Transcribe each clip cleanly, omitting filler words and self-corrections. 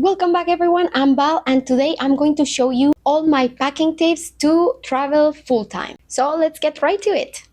Welcome back everyone, I'm Val and today I'm going to show you all my packing tips to travel full-time. So let's get right to it.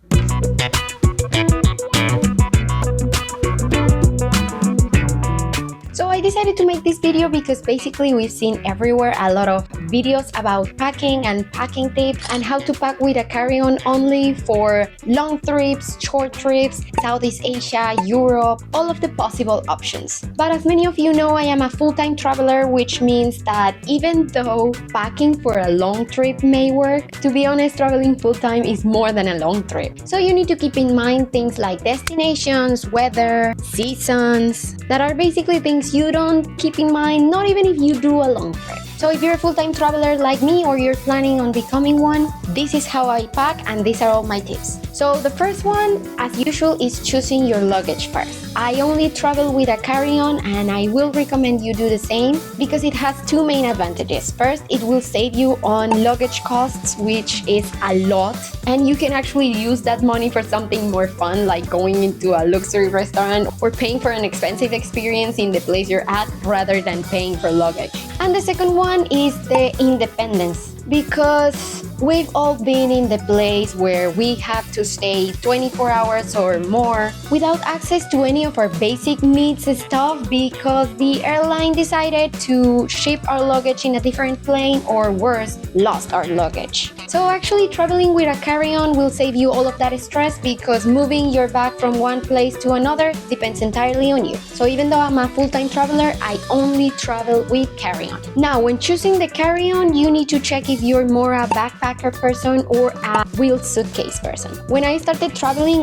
So I decided to make this video because basically we've seen everywhere a lot of videos about packing and packing tips and how to pack with a carry-on only for long trips, short trips, Southeast Asia, Europe, all of the possible options. But as many of you know, I am a full-time traveler, which means that even though packing for a long trip may work, to be honest, traveling full-time is more than a long trip. So you need to keep in mind things like destinations, weather, seasons, that are basically things you don't keep in mind, not even if you do a long trip. So if you're a full-time traveler like me or you're planning on becoming one, this is how I pack and these are all my tips. So the first one, as usual, is choosing your luggage first. I only travel with a carry-on and I will recommend you do the same because it has two main advantages. First, it will save you on luggage costs, which is a lot, and you can actually use that money for something more fun like going into a luxury restaurant or paying for an expensive experience in the place you're at rather than paying for luggage. And the second one is the independence, because we've all been in the place where we have to stay 24 hours or more without access to any of our basic needs stuff because the airline decided to ship our luggage in a different plane, or worse, lost our luggage. So actually traveling with a carry-on will save you all of that stress because moving your bag from one place to another depends entirely on you. So even though I'm a full-time traveler, I only travel with carry-on. Now, when choosing the carry-on, you need to check if you're more a backpacker person or a wheeled suitcase person. When I started traveling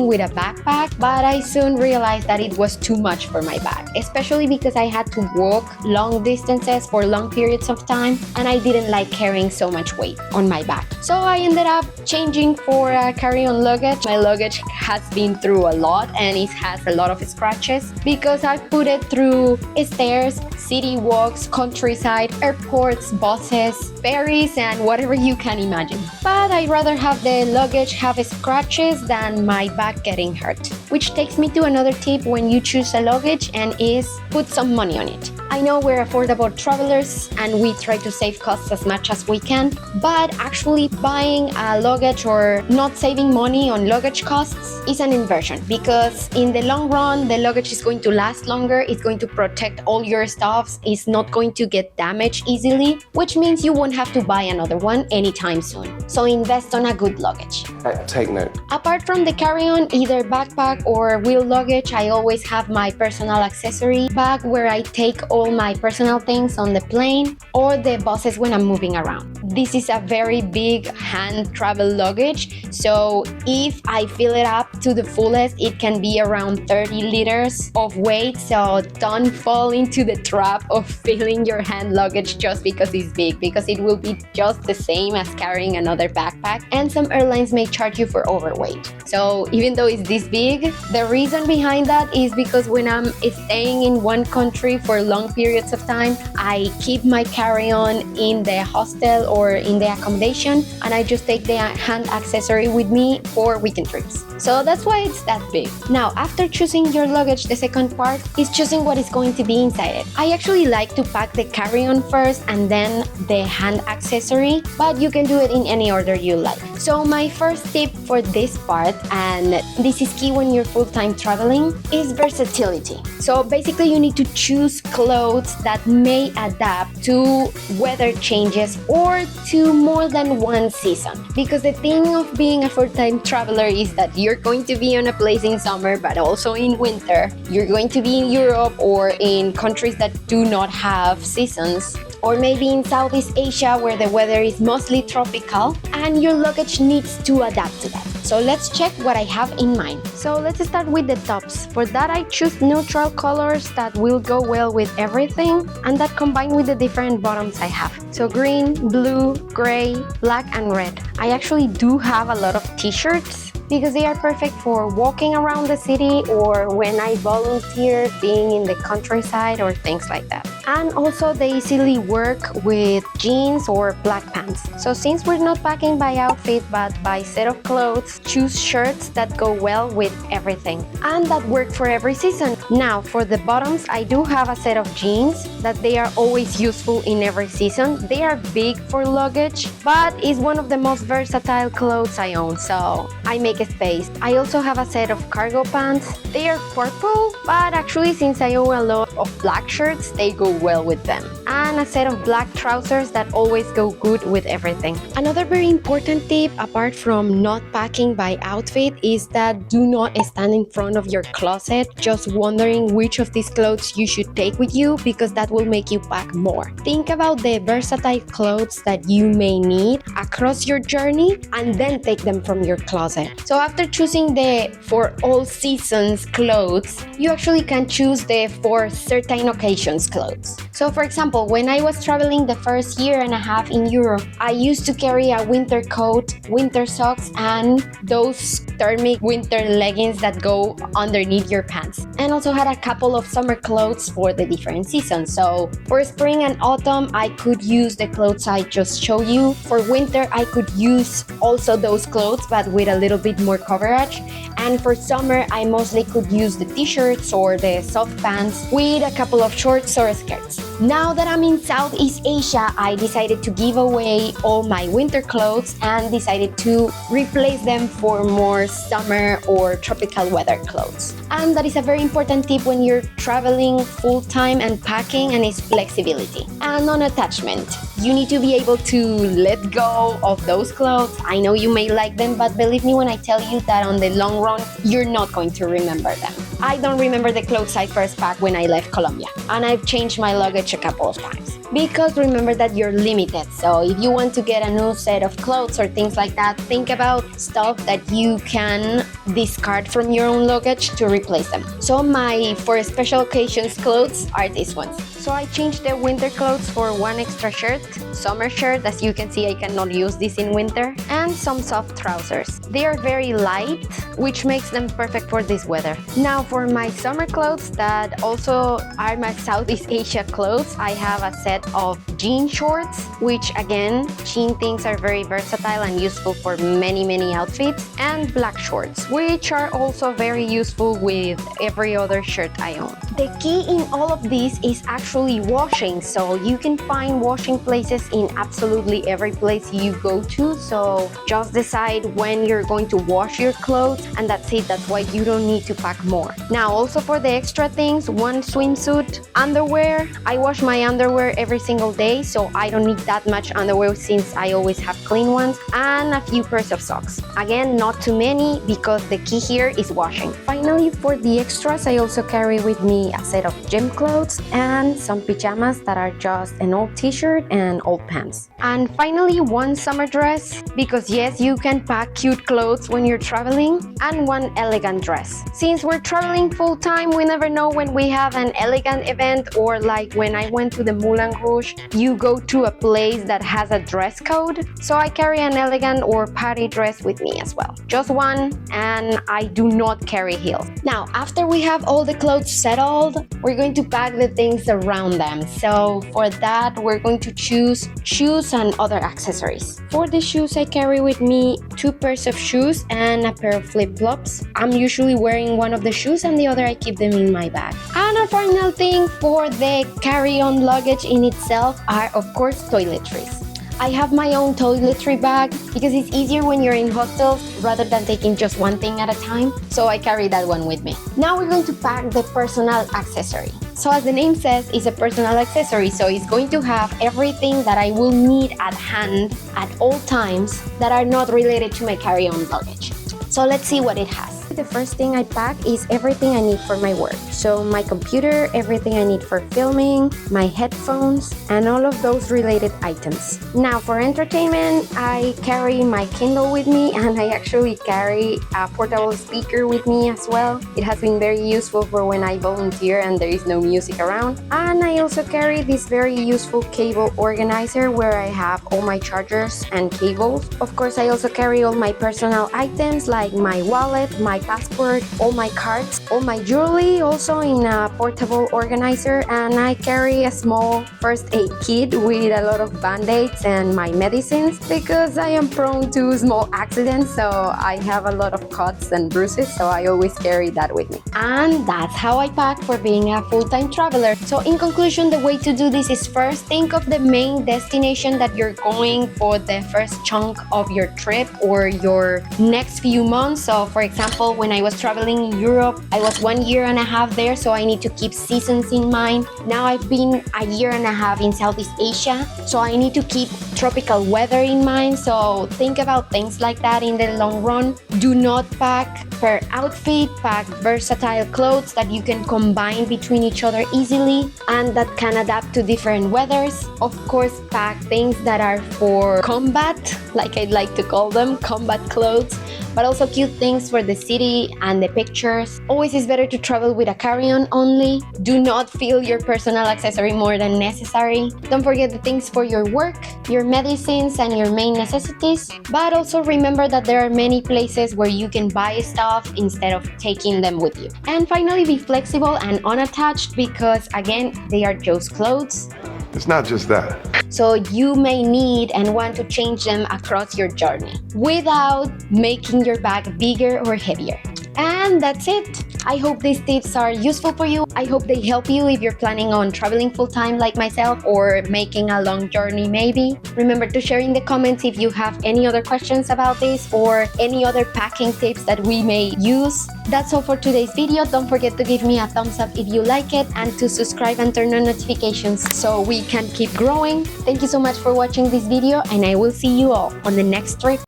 with a backpack, but I soon realized that it was too much for my bag, especially because I had to walk long distances for long periods of time and I didn't like carrying so much weight on my back. So I ended up changing for a carry-on luggage. My luggage has been through a lot and it has a lot of scratches because I put it through stairs, city walks, countryside, airports, buses, ferries, and whatever you can imagine. But I'd rather have the luggage have scratches than my bag getting hurt. Which takes me to another tip when you choose a luggage, and is put some money on it. I know we're affordable travelers and we try to save costs as much as we can, but actually buying a luggage or not saving money on luggage costs is an inversion, because in the long run the luggage is going to last longer, it's going to protect all your stuff, it's not going to get damaged easily, which means you won't have to buy another one anytime soon. So invest on a good luggage. Take note. Apart from the carry-on, either backpack or wheel luggage, I always have my personal accessory bag where I take all my personal things on the plane or the buses when I'm moving around. This is a very big hand travel luggage, so if I fill it up to the fullest, it can be around 30 liters of weight, so don't fall into the trap of filling your hand luggage just because it's big, because it will be just the same as carrying another backpack, and some airlines may charge you for overweight. So even though it's this big, the reason behind that is because when I'm staying in one country for long periods of time, I keep my carry-on in the hostel or in the accommodation and I just take the hand accessory with me for weekend trips. So that's why it's that big. Now, after choosing your luggage, the second part is choosing what is going to be inside it. I actually like to pack the carry-on first and then the hand accessory, but you can do it in any order you like. So my first tip for this part, and this is key when you're full-time traveling, is versatility. So basically you need to choose clothes that may adapt to weather changes or to more than one season. Because the thing of being a full-time traveler is that you're going to be on a place in summer but also in winter. You're going to be in Europe or in countries that do not have seasons, or maybe in Southeast Asia where the weather is mostly tropical and your luggage needs to adapt to that. So let's check what I have in mind. So let's start with the tops. For that I choose neutral colors that will go well with everything and that combine with the different bottoms I have. So green, blue, gray, black and red. I actually do have a lot of t-shirts because they are perfect for walking around the city or when I volunteer being in the countryside or things like that. And also they easily work with jeans or black pants. So since we're not packing by outfit but by set of clothes, choose shirts that go well with everything and that work for every season. Now for the bottoms, I do have a set of jeans that they are always useful in every season. They are big for luggage, but it's one of the most versatile clothes I own, so I make a space. I also have a set of cargo pants. They are purple, but actually since I own a lot of black shirts, they go well with them. And a set of black trousers that always go good with everything. Another very important tip, apart from not packing by outfit, is that do not stand in front of your closet just wondering which of these clothes you should take with you, because that will make you pack more. Think about the versatile clothes that you may need across your journey and then take them from your closet. So after choosing the for all seasons clothes, you actually can choose the for certain occasions clothes. So for example, when I was traveling the first year and a half in Europe, I used to carry a winter coat, winter socks, and those thermic winter leggings that go underneath your pants. And also had a couple of summer clothes for the different seasons. So for spring and autumn, I could use the clothes I just showed you. For winter, I could use also those clothes, but with a little bit more coverage. And for summer, I mostly could use the t-shirts or the soft pants with a couple of shorts or skirts. Now that I'm in Southeast Asia, I decided to give away all my winter clothes and decided to replace them for more summer or tropical weather clothes. And that is a very important tip when you're traveling full-time and packing, and it's flexibility and non-attachment. You need to be able to let go of those clothes. I know you may like them, but believe me when I tell you that on the long run, you're not going to remember them. I don't remember the clothes I first packed when I left Colombia, and I've changed my luggage a couple of times. Because remember that you're limited, so if you want to get a new set of clothes or things like that, think about stuff that you can discard from your own luggage to replace them. So my for special occasions clothes are these ones. So I changed the winter clothes for one extra shirt, summer shirt, as you can see I cannot use this in winter, and some soft trousers. They are very light, which makes them perfect for this weather. Now for my summer clothes that also are my Southeast Asia clothes, I have a set of jean shorts, which again, jean things are very versatile and useful for many outfits, and black shorts, which are also very useful with every other shirt I own. The key in all of this is actually washing, so you can find washing places in absolutely every place you go to, so just decide when you're going to wash your clothes and that's it. That's why you don't need to pack more. Now also for the extra things, one swimsuit, underwear. I wash my underwear every single day, so I don't need that much underwear since I always have clean ones, and a few pairs of socks. Again, not too many because the key here is washing. Finally, for the extras, I also carry with me a set of gym clothes and some pajamas that are just an old t-shirt and old pants. And finally, one summer dress, because yes, you can pack cute clothes when you're traveling, and one elegant dress. Since we're traveling full-time, we never know when we have an elegant event, or like when I went to the Moulin Rouge, you go to a place that has a dress code. So I carry an elegant or party dress with me as well. Just one, and I do not carry heels. Now, after we have all the clothes settled, we're going to pack the things around them. So for that, we're going to choose shoes and other accessories. For the shoes, I carry with me 2 pairs of shoes and a pair of flip-flops. I'm usually wearing one of the shoes and the other I keep them in my bag. And a final thing for the carry-on luggage in itself are of course toiletries. I have my own toiletry bag because it's easier when you're in hostels rather than taking just one thing at a time, so I carry that one with me. Now we're going to pack the personal accessory. So as the name says, it's a personal accessory, so it's going to have everything that I will need at hand at all times that are not related to my carry-on luggage. So let's see what it has. The first thing I pack is everything I need for my work. So my computer, everything I need for filming, my headphones, and all of those related items. Now for entertainment, I carry my Kindle with me, and I actually carry a portable speaker with me as well. It has been very useful for when I volunteer and there is no music around. And I also carry this very useful cable organizer where I have all my chargers and cables. Of course, I also carry all my personal items like my wallet, my passport, all my cards, all my jewelry also in a portable organizer, and I carry a small first aid kit with a lot of band-aids and my medicines because I am prone to small accidents, so I have a lot of cuts and bruises, so I always carry that with me. And that's how I pack for being a full-time traveler. So in conclusion, the way to do this is first think of the main destination that you're going for the first chunk of your trip or your next few months. So for example, when I was traveling in Europe, I was 1 year and a half there, so I need to keep seasons in mind. Now I've been a year and a half in Southeast Asia, so I need to keep tropical weather in mind. So think about things like that in the long run. Do not pack per outfit, pack versatile clothes that you can combine between each other easily and that can adapt to different weathers. Of course, pack things that are for combat, like I like to call them, combat clothes, but also cute things for the city and the pictures. Always is better to travel with a carry-on only. Do not fill your personal accessory more than necessary. Don't forget the things for your work, your medicines, and your main necessities. But also remember that there are many places where you can buy stuff instead of taking them with you. And finally, be flexible and unattached because, again, they are just clothes. It's not just that. So you may need and want to change them across your journey without making your bag bigger or heavier. And that's it. I hope these tips are useful for you. I hope they help you if you're planning on traveling full-time like myself or making a long journey maybe. Remember to share in the comments if you have any other questions about this or any other packing tips that we may use. That's all for today's video. Don't forget to give me a thumbs up if you like it and to subscribe and turn on notifications so we can keep growing. Thank you so much for watching this video, and I will see you all on the next trip.